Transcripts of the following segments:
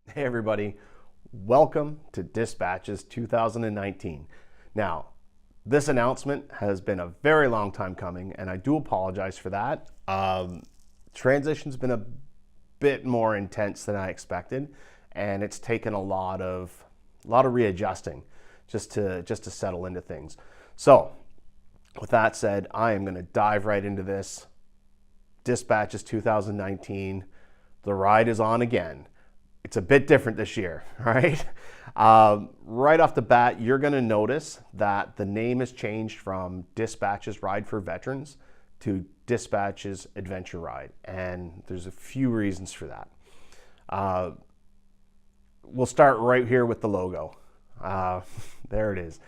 Hey everybody, welcome to Dispatches 2019. Now, this announcement has been a very long time coming, and I do apologize for that. Transition's been a bit more intense than I expected, and it's taken a lot of readjusting just to settle into things. So, with that said, I am going to dive right into this. Dispatches 2019. The ride is on again. It's a bit different this year, right? Right off the bat, you're going to notice that the name has changed from Dispatches Ride for Veterans to Dispatches Adventure Ride, and there's a few reasons for that. We'll start right here with the logo. There it is.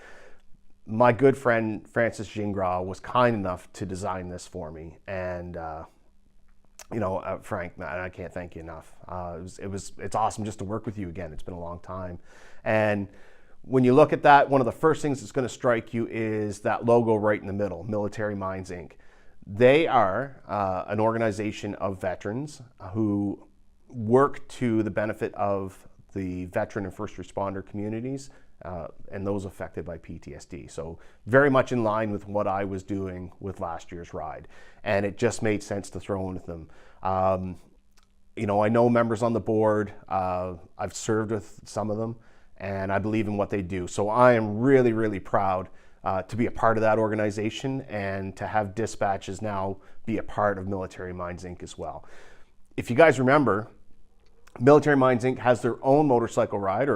My good friend Francis Gingras was kind enough to design this for me, and Frank, man, I can't thank you enough. It's awesome just to work with you again. It's been a long time. And when you look at that, one of the first things that's going to strike you is that logo right in the middle, Military Minds Inc. They are an organization of veterans who work to the benefit of the veteran and first responder communities and those affected by PTSD. So very much in line with what I was doing with last year's ride. And it just made sense to throw in with them. I know members on the board. I've served with some of them, and I believe in what they do. So I am really, really proud to be a part of that organization and to have Dispatches now be a part of Military Minds Inc. as well. If you guys remember, Military Minds Inc. has their own motorcycle ride,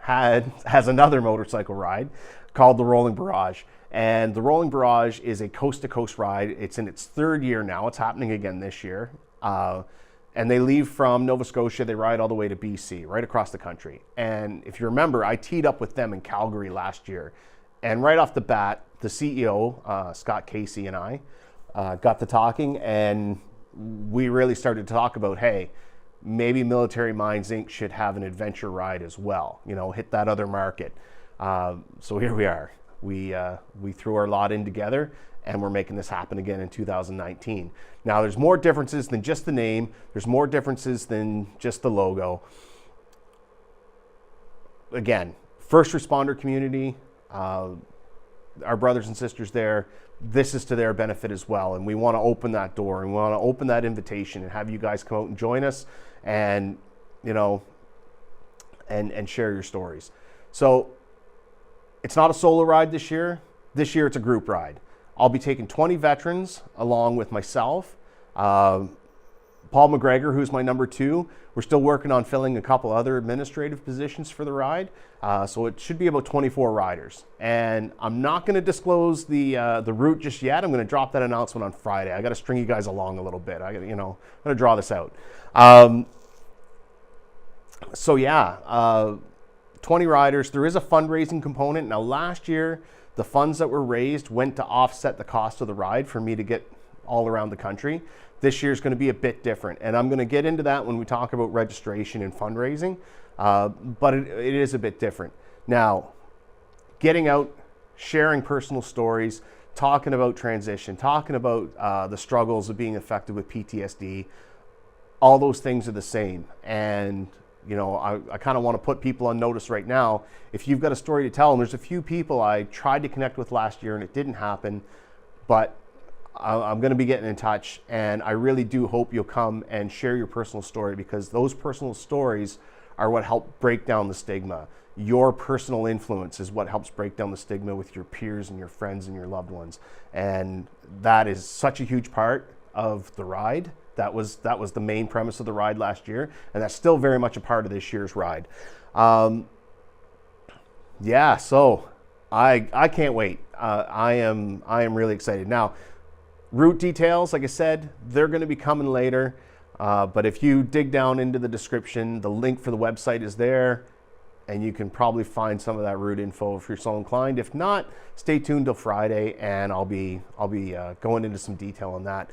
has another motorcycle ride called the Rolling Barrage. And the Rolling Barrage is a coast-to-coast ride. It's in its third year now. It's happening again this year. And they leave from Nova Scotia. They ride all the way to BC, right across the country. And if you remember, I teed up with them in Calgary last year. And right off the bat, the CEO, Scott Casey, and I got to talking, and we really started to talk about, hey, maybe Military Minds Inc. should have an adventure ride as well, hit that other market. So here we are. We threw our lot in together, and we're making this happen again in 2019. Now, there's more differences than just the name. There's more differences than just the logo. Again, first responder community, our brothers and sisters there, this is to their benefit as well. And we want to open that door, and we want to open that invitation and have you guys come out and join us and, and share your stories. So it's not a solo ride this year. This year it's a group ride. I'll be taking 20 veterans along with myself. Paul McGregor, who's my number 2. We're still working on filling a couple other administrative positions for the ride. So it should be about 24 riders. And I'm not going to disclose the route just yet. I'm going to drop that announcement on Friday. I got to string you guys along a little bit. I'm going to draw this out. 20 riders. There is a fundraising component. Now, last year, the funds that were raised went to offset the cost of the ride for me to get all around the country. This year is going to be a bit different, and I'm going to get into that when we talk about registration and fundraising, but it is a bit different. Now, getting out, sharing personal stories, talking about transition, talking about the struggles of being affected with PTSD, all those things are the same. And I kind of want to put people on notice right now. If you've got a story to tell, and there's a few people I tried to connect with last year and it didn't happen, but I'm going to be getting in touch, and I really do hope you'll come and share your personal story, because those personal stories are what help break down the stigma. Your personal influence is what helps break down the stigma with your peers and your friends and your loved ones. And that is such a huge part of the ride. That was the main premise of the ride last year, and that's still very much a part of this year's ride. So I can't wait. I am really excited. Now, route details, like I said, they're going to be coming later. But if you dig down into the description, the link for the website is there, and you can probably find some of that route info if you're so inclined. If not, stay tuned till Friday, and I'll be going into some detail on that.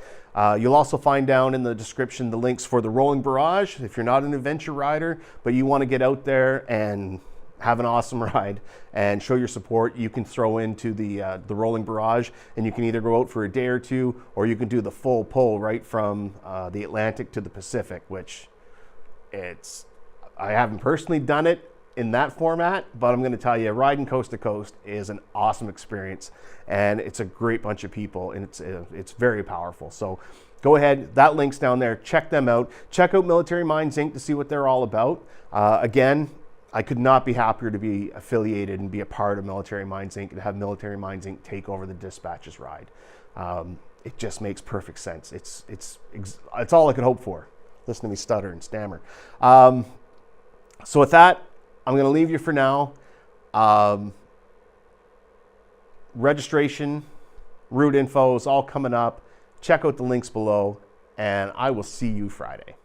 You'll also find down in the description the links for the Rolling Barrage. If you're not an adventure rider, but you want to get out there and have an awesome ride and show your support, you can throw into the Rolling Barrage, and you can either go out for a day or two, or you can do the full pull right from the Atlantic to the Pacific, which I haven't personally done it in that format, but I'm going to tell you, riding coast to coast is an awesome experience, and it's a great bunch of people, and it's very powerful. So go ahead, that link's down there. Check them out. Check out Military Minds Inc. to see what they're all about. Again, I could not be happier to be affiliated and be a part of Military Minds Inc. and have Military Minds Inc. take over the Dispatches ride. It just makes perfect sense. It's all I could hope for. Listen to me stutter and stammer. So with that, I'm going to leave you for now. Registration, route info is all coming up. Check out the links below, and I will see you Friday.